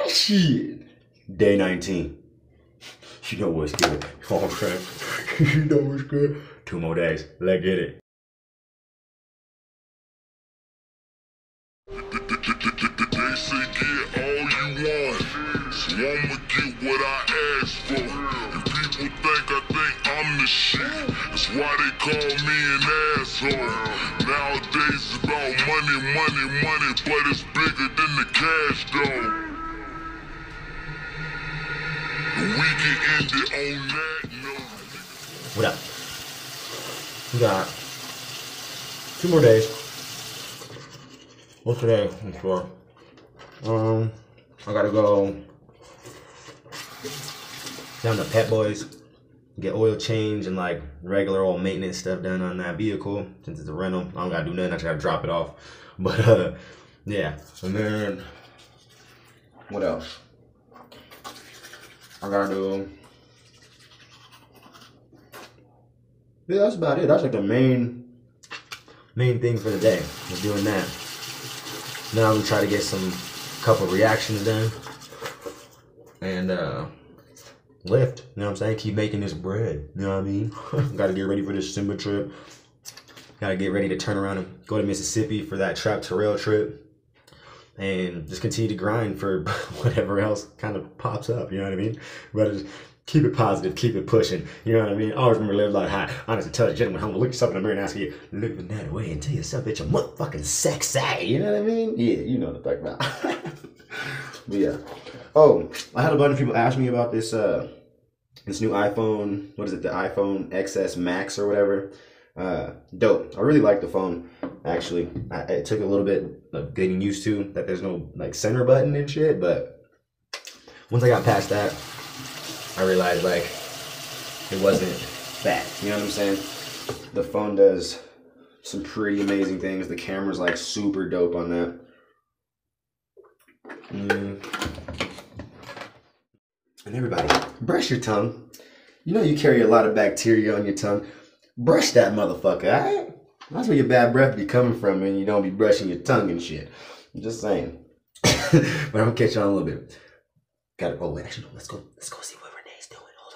Shit. Day 19. You know what's good. Oh, okay. You know what's good. 2 more days. Let's get it. They say get all you want, so I'ma get what I asked for. And people think I'm the shit, that's why they call me an asshole. Nowadays it's about money, money, money, but it's bigger than the cash though. And we can end it on that note. What up? We got 2 more days. What's today? I'm sure. I gotta go down to Pep Boys, get oil change and like regular old maintenance stuff done on that vehicle. Since it's a rental, I don't gotta do nothing. I just gotta drop it off. But yeah. And then what else? I gotta do. Yeah, that's about it. That's like the main thing for the day. Is doing that. Now we try to get some couple reactions done and lift. You know what I'm saying? Keep making this bread. You know what I mean? Got to get ready for this Simba trip. Got to get ready to turn around and go to Mississippi for that Trap Terrell trip, and just continue to grind for whatever else kind of pops up. You know what I mean? But just keep it positive, keep it pushing. You know what I mean? Always remember, live life high. Honestly, tell the gentleman, look yourself in the mirror and ask you, living that way, and tell yourself that you're motherfucking sexy. You know what I mean? Yeah, you know what I'm talking about. But yeah. Oh, I had a bunch of people ask me about this this new iPhone. What is it? The iPhone XS Max or whatever. Dope. I really like the phone. Actually, it took a little bit of getting used to that. There's no like center button and shit, but once I got past that, I realized like it wasn't bad. You know what I'm saying? The phone does some pretty amazing things. The camera's like super dope on that. And everybody, brush your tongue. You know you carry a lot of bacteria on your tongue. Brush that motherfucker, alright? That's where your bad breath be coming from, and you don't be brushing your tongue and shit. I'm just saying. But I'm gonna catch you on a little bit. Got it. Oh wait, actually, no, let's go see what Renee's doing. Hold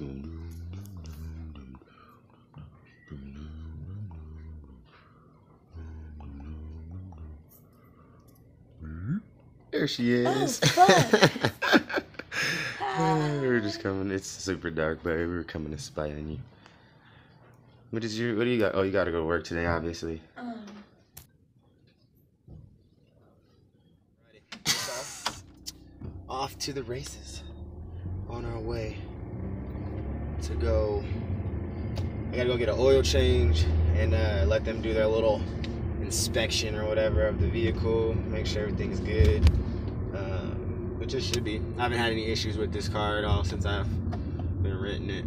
on. There she is. Oh, we're just coming. It's super dark, but we're coming to spy on you. What do you got? Oh, you gotta go to work today, obviously. Off to the races. On our way to go. I gotta go get an oil change and let them do their little inspection or whatever of the vehicle. Make sure everything's good. Which it should be. I haven't had any issues with this car at all since I've been renting it.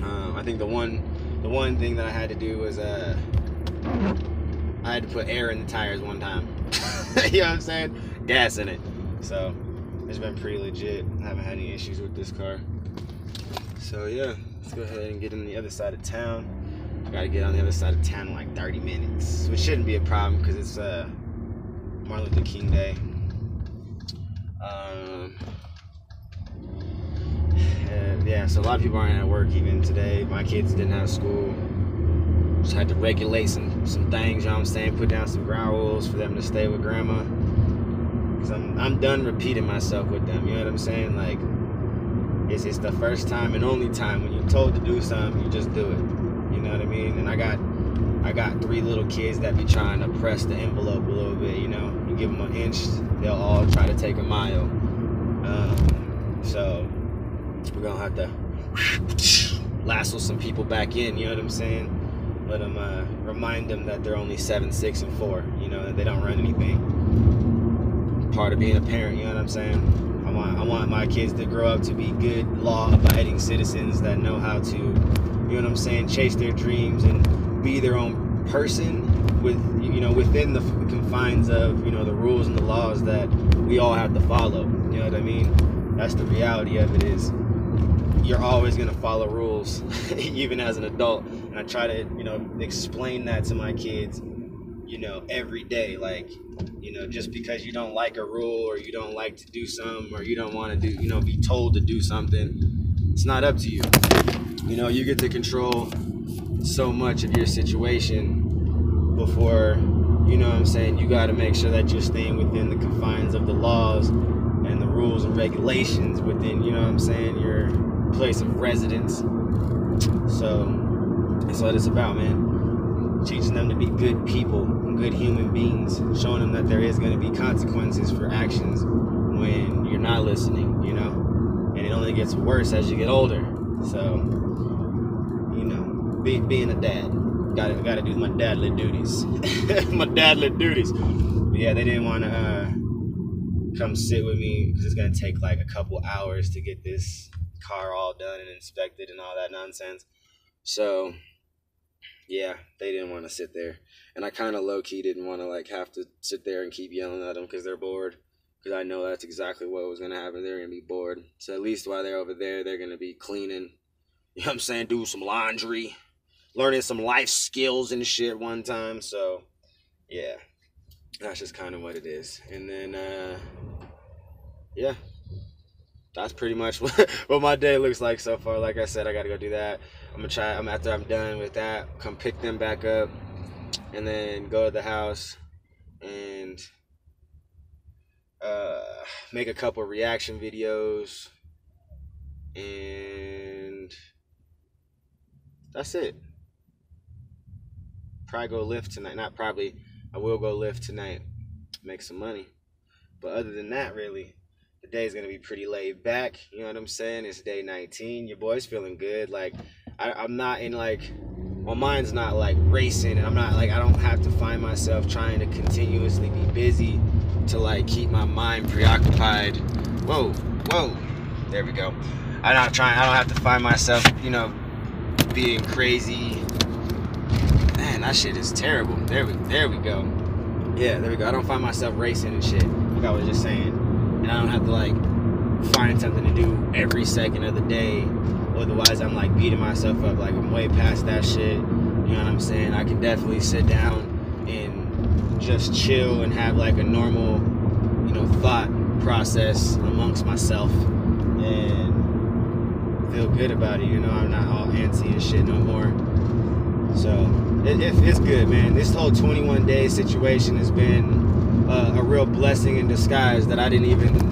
I think the one thing that I had to do was I had to put air in the tires one time. You know what I'm saying? Gas in it. So it's been pretty legit. I haven't had any issues with this car. So yeah, let's go ahead and get on the other side of town. I gotta get on the other side of town in like 30 minutes, which shouldn't be a problem because it's Martin Luther King Day. And yeah, so a lot of people aren't at work even today. My kids didn't have school. Just had to regulate some things, you know what I'm saying? Put down some ground rules for them to stay with grandma. Because I'm done repeating myself with them, you know what I'm saying? Like, it's the first time and only time when you're told to do something, you just do it. You know what I mean? And I got 3 little kids that be trying to press the envelope a little bit, you know? You give them an inch, they'll all try to take a mile. So we're gonna have to lasso some people back in, you know what I'm saying? Let them remind them that they're only 7, 6, and 4, you know, that they don't run anything. Part of being a parent, you know what I'm saying? I want my kids to grow up to be good, law-abiding citizens that know how to, you know what I'm saying, chase their dreams and be their own person with, you know, within the confines of, you know, the rules and the laws that we all have to follow. You know what I mean? That's the reality of it is, you're always going to follow rules, even as an adult. And I try to, explain that to my kids, every day. Like, just because you don't like a rule, or you don't like to do something, or you don't want to do, be told to do something, it's not up to you. You get to control so much of your situation before, you got to make sure that you're staying within the confines of the laws and the rules and regulations within, your place of residence. So that's what it's about, man. Teaching them to be good people and good human beings, showing them that there is going to be consequences for actions when you're not listening, and it only gets worse as you get older. So, being a dad, gotta do my dadly duties. My dadly duties. But yeah, they didn't want to come sit with me because it's gonna take like a couple hours to get this car all done and inspected and all that nonsense. So yeah, they didn't want to sit there, and I kind of low-key didn't want to like have to sit there and keep yelling at them because they're bored, because I know that's exactly what was gonna happen. They're gonna be bored. So at least while they're over there, they're gonna be cleaning, do some laundry, learning some life skills and shit one time. So yeah, that's just kind of what it is. And then yeah, that's pretty much what my day looks like so far. Like I said, I gotta go do that. After I'm done with that, come pick them back up, and then go to the house and make a couple reaction videos, and that's it. Probably go lift tonight. Not probably, I will go lift tonight, make some money. But other than that, really, the day's gonna be pretty laid back. You know what I'm saying? It's day 19. Your boy's feeling good. Like, I'm not in like, my mind's not like racing, and I'm not like, I don't have to find myself trying to continuously be busy to like keep my mind preoccupied. Whoa, there we go. I don't have to find myself, being crazy. Man, that shit is terrible. There we go. Yeah, there we go. I don't find myself racing and shit, like I was just saying. And I don't have to like find something to do every second of the day. Otherwise, I'm like beating myself up. Like, I'm way past that shit. You know what I'm saying? I can definitely sit down and just chill and have like a normal, thought process amongst myself and feel good about it. I'm not all antsy and shit no more. So it's good, man. This whole 21 day situation has been a real blessing in disguise that I didn't even,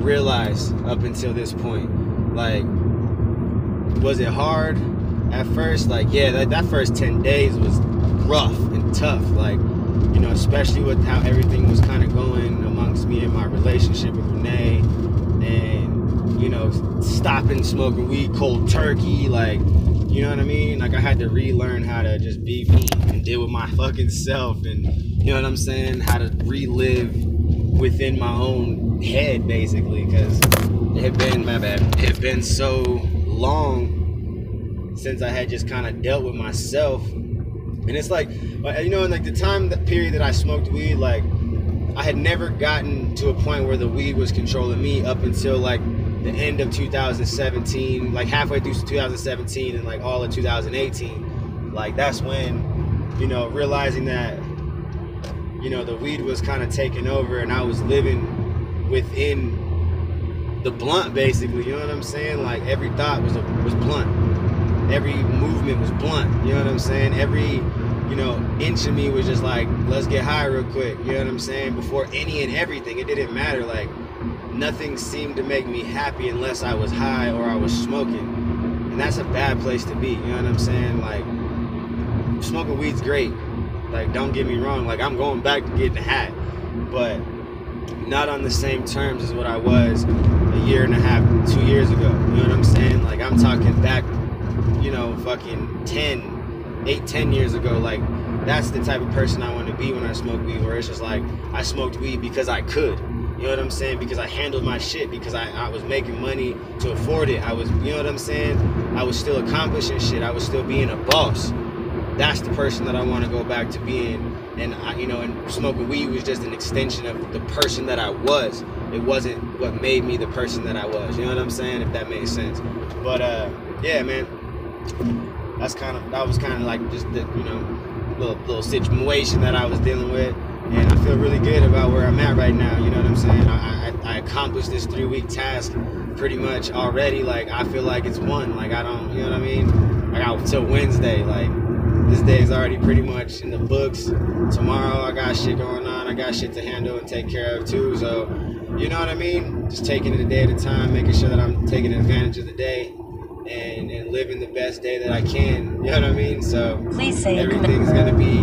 realize up until this point. Like, was it hard at first? Like, yeah, that first 10 days was rough and tough. Like, especially with how everything was kind of going amongst me and my relationship with Renee, and, stopping smoking weed cold turkey. Like, you know what I mean? Like, I had to relearn how to just be me and deal with my fucking self, and, you know what I'm saying? How to relive within my own head, basically, because it had been so long since I had just kind of dealt with myself. And it's like, in like the period that I smoked weed, like, I had never gotten to a point where the weed was controlling me up until like the end of 2017, like halfway through 2017 and like all of 2018. Like, that's when, realizing that, the weed was kind of taking over, and I was living within the blunt, basically. You know what I'm saying? Like, every thought was blunt. Every movement was blunt. You know what I'm saying? Every, inch of me was just like, let's get high real quick. You know what I'm saying? Before any and everything, it didn't matter. Like, nothing seemed to make me happy unless I was high or I was smoking. And that's a bad place to be. You know what I'm saying? Like, smoking weed's great. Like, don't get me wrong. Like, I'm going back to getting high, but not on the same terms as what I was a year and a half, 2 years ago. You know what I'm saying? Like, I'm talking back, fucking 10 years ago. Like, that's the type of person I want to be when I smoke weed, where it's just like, I smoked weed because I could. You know what I'm saying? Because I handled my shit, because I was making money to afford it. I was, you know what I'm saying? I was still accomplishing shit. I was still being a boss. that's the person that I want to go back to being. And I, you know, and smoking weed was just an extension of the person that I was. It wasn't what made me the person that I was. You know what I'm saying? If that makes sense. But yeah, man, that was kind of like just the, you know, little situation that I was dealing with. And I feel really good about where I'm at right now. You know what I'm saying? I accomplished this 3-week task pretty much already. Like, I feel like it's won. Like, I don't, you know what I mean? I got till Wednesday. Like, this day is already pretty much in the books. Tomorrow I got shit going on. I got shit to handle and take care of too. So, you know what I mean? Just taking it a day at a time, making sure that I'm taking advantage of the day and living the best day that I can. You know what I mean? So Please say everything's gonna be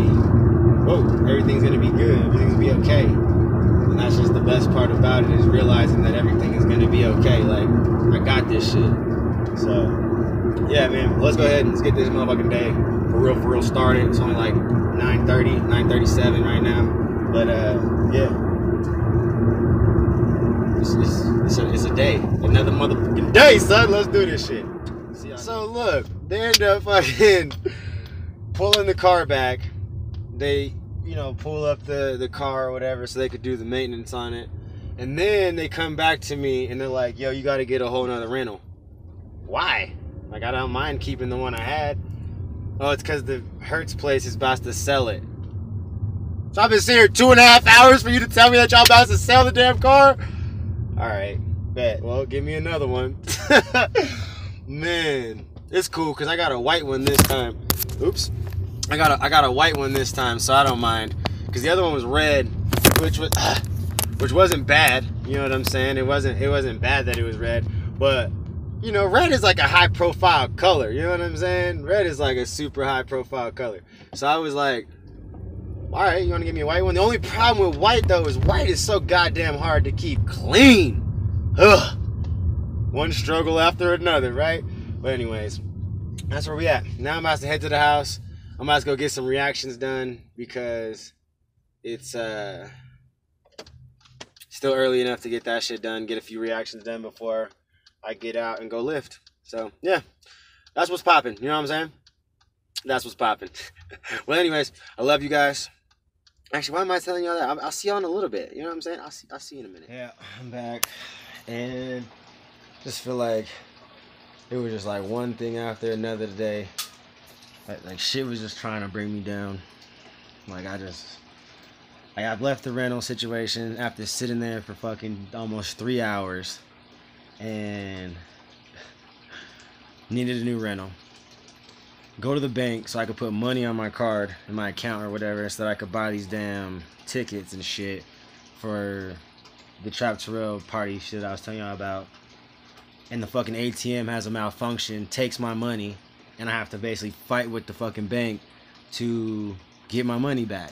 everything's gonna be good. Everything's gonna be okay. And that's just the best part about it, is realizing that everything is gonna be okay. Like, I got this shit. So yeah, man, let's go ahead and let's get this motherfucking day for real started. It's only like 9:30, 9:37 right now. But yeah. It's a day. Another motherfucking day, son. Let's do this shit. So look, they end up fucking pulling the car back. They, you know, pull up the car or whatever so they could do the maintenance on it. And then they come back to me and they're like, yo, you got to get a whole nother rental. Why? Like, I don't mind keeping the one I had. Oh, it's because the Hertz place is about to sell it. So I've been sitting here 2.5 hours for you to tell me that y'all about to sell the damn car? Alright, bet. Well, give me another one. Man, it's cool because I got a white one this time. Oops. I got a white one this time, so I don't mind. Because the other one was red, which wasn't bad. You know what I'm saying? It wasn't bad that it was red. But, you know, red is like a high profile color. You know what I'm saying? Red is like a super high profile color. So I was like, all right, you want to give me a white one? The only problem with white, though, is white is so goddamn hard to keep clean. Ugh. One struggle after another, right? But anyways, that's where we at. Now I'm about to head to the house. I'm about to go get some reactions done because it's still early enough to get that shit done, get a few reactions done before I get out and go lift. So, yeah, that's what's popping. You know what I'm saying? That's what's popping. Well, anyways, I love you guys. Actually, why am I telling y'all that? I'll see y'all in a little bit. You know what I'm saying? I'll see you in a minute. Yeah, I'm back. And just feel like it was just like one thing after another today. Like shit was just trying to bring me down. Like, I've left the rental situation after sitting there for fucking almost 3 hours. And needed a new rental. Go to the bank so I could put money on my card in my account or whatever, so that I could buy these damn tickets and shit for the Trap Terrell party shit I was telling y'all about. And the fucking ATM has a malfunction, takes my money, and I have to basically fight with the fucking bank to get my money back.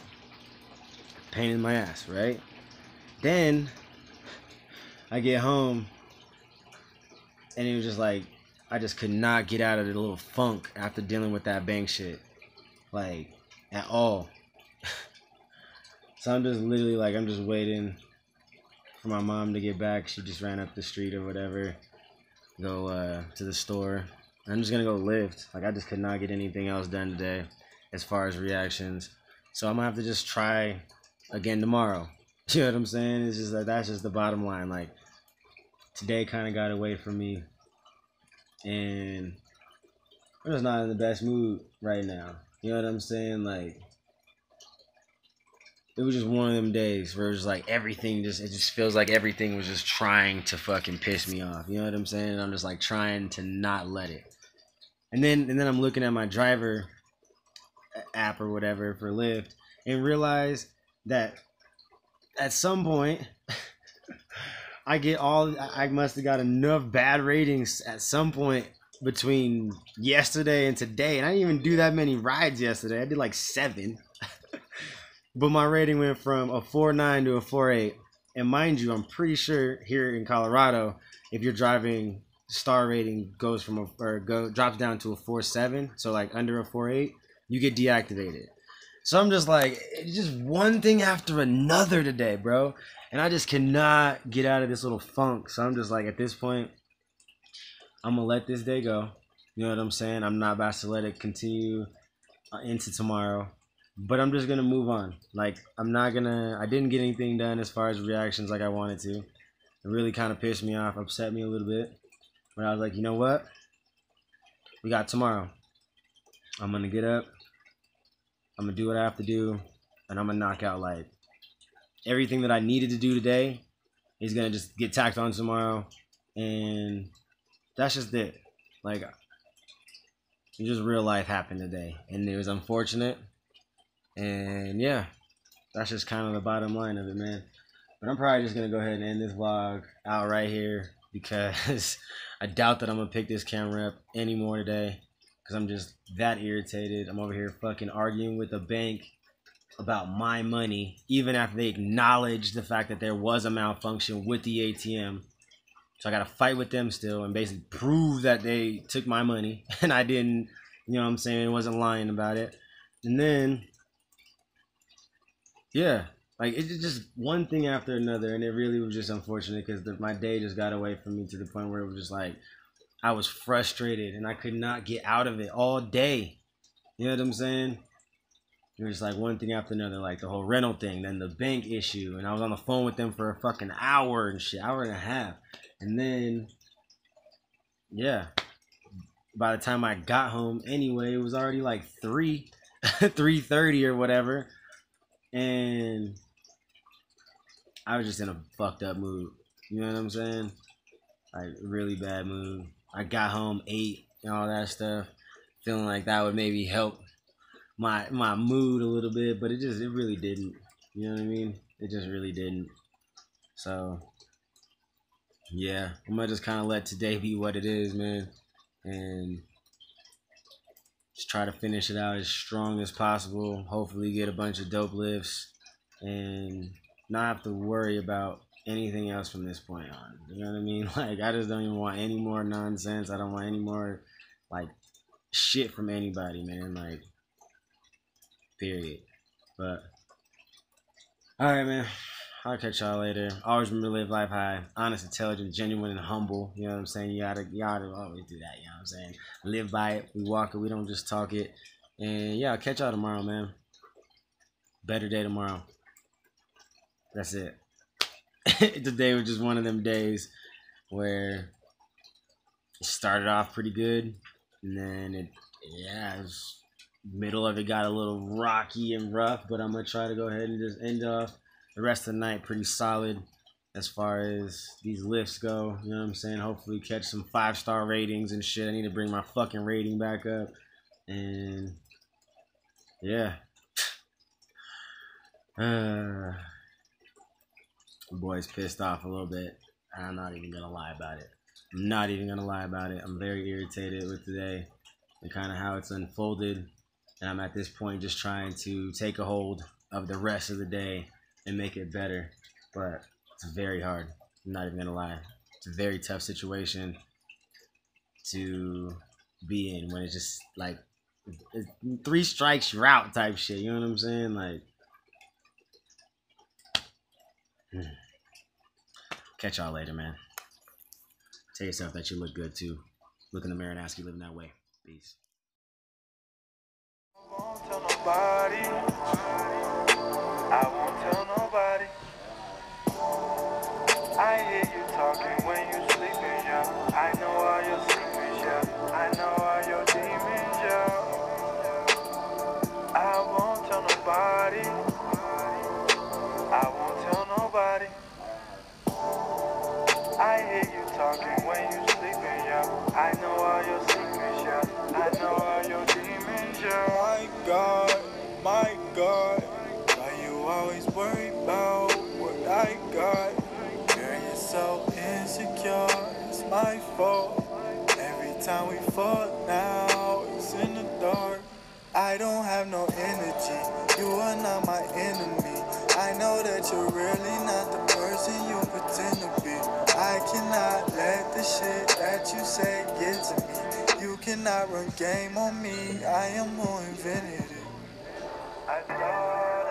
Pain in my ass, right? Then I get home and it was just like, I just could not get out of the little funk after dealing with that bank shit. Like, at all. So I'm just literally like, I'm just waiting for my mom to get back. She just ran up the street or whatever. Go to the store. I'm just gonna go lift. Like, I just could not get anything else done today as far as reactions. So I'm gonna have to just try again tomorrow. You know what I'm saying? It's just like, that's just the bottom line. Like, today kind of got away from me. And I'm just not in the best mood right now. You know what I'm saying? Like, it was just one of them days where it was like everything it just feels like everything was just trying to fucking piss me off. You know what I'm saying? And I'm just like trying to not let it. And then I'm looking at my driver app or whatever for Lyft and realize that at some point I must have got enough bad ratings at some point between yesterday and today. And I didn't even do that many rides yesterday. I did like 7. But my rating went from a 4.9 to a 4.8. And mind you, I'm pretty sure here in Colorado, if you're driving, star rating goes from drops down to a 4.7. So like under a 4.8, you get deactivated. So I'm just like, it's just one thing after another today, bro. And I just cannot get out of this little funk. So I'm just like, at this point, I'm going to let this day go. You know what I'm saying? I'm not about to let it continue into tomorrow. But I'm just gonna move on. Like I didn't get anything done as far as reactions like I wanted to. It really kind of pissed me off, upset me a little bit. But I was like, you know what? We got tomorrow. I'm gonna get up. I'm gonna do what I have to do, and I'm gonna knock out life. Everything that I needed to do today is gonna just get tacked on tomorrow, and that's just it. Like, just real life happened today, and it was unfortunate. And yeah, that's just kind of the bottom line of it, man. But I'm probably just gonna go ahead and end this vlog out right here because I doubt that I'm gonna pick this camera up anymore today because I'm just that irritated. I'm over here fucking arguing with the bank about my money, even after they acknowledged the fact that there was a malfunction with the ATM. So I gotta fight with them still and basically prove that they took my money and I didn't, you know what I'm saying, wasn't lying about it. And then, yeah, like it's just one thing after another, and it really was just unfortunate because my day just got away from me to the point where it was just like I was frustrated and I could not get out of it all day. You know what I'm saying? It was like one thing after another, like the whole rental thing, then the bank issue, and I was on the phone with them for a fucking hour and shit, hour and a half. And then, yeah, by the time I got home anyway, it was already like 3:30 or whatever. And I was just in a fucked up mood. You know what I'm saying? Like, really bad mood. I got home, ate, and all that stuff, feeling like that would maybe help my mood a little bit, but it really didn't. You know what I mean? It just really didn't. So, yeah, I'm gonna just kind of let today be what it is, man, and just try to finish it out as strong as possible. Hopefully get a bunch of dope lifts and not have to worry about anything else from this point on. You know what I mean? Like, I just don't even want any more nonsense. I don't want any more, like, shit from anybody, man. Like, period. But, alright, man. I'll catch y'all later. Always remember to live life high. Honest, intelligent, genuine, and humble. You know what I'm saying? You gotta always do that. You know what I'm saying? Live by it. We walk it. We don't just talk it. And, yeah, I'll catch y'all tomorrow, man. Better day tomorrow. That's it. Today was just one of them days where it started off pretty good, and then it was, middle of it got a little rocky and rough, but I'm gonna try to go ahead and just end off the rest of the night pretty solid as far as these lifts go. You know what I'm saying? Hopefully catch some 5-star ratings and shit. I need to bring my fucking rating back up, and yeah. The boy's pissed off a little bit. I'm not even gonna lie about it. I'm very irritated with today and kind of how it's unfolded. And I'm at this point just trying to take a hold of the rest of the day and make it better. But it's very hard. I'm not even gonna lie. It's a very tough situation to be in when it's just like 3 strikes you're out type shit. You know what I'm saying? Like, catch y'all later, man. Tell yourself that you look good too. Look in the mirror and ask you living that way. Peace. I won't tell nobody. I won't tell nobody. I hear you talking when you sleeping, yeah. I know all your secrets, yeah. I know all your demons, yeah. I won't tell nobody. I won't tell nobody. I hear you talking when you sleeping, yeah. I know all your secrets, yeah. I know all your demons, yeah. My God, why you always worry about what I got? You're so insecure, it's my fault. Every time we fall now, it's in the dark. I don't have no energy, you are not my enemy. I know that you're really not the person you pretend to be. I cannot let the shit that you say get to me. You cannot run game on me, I am more invented. I thought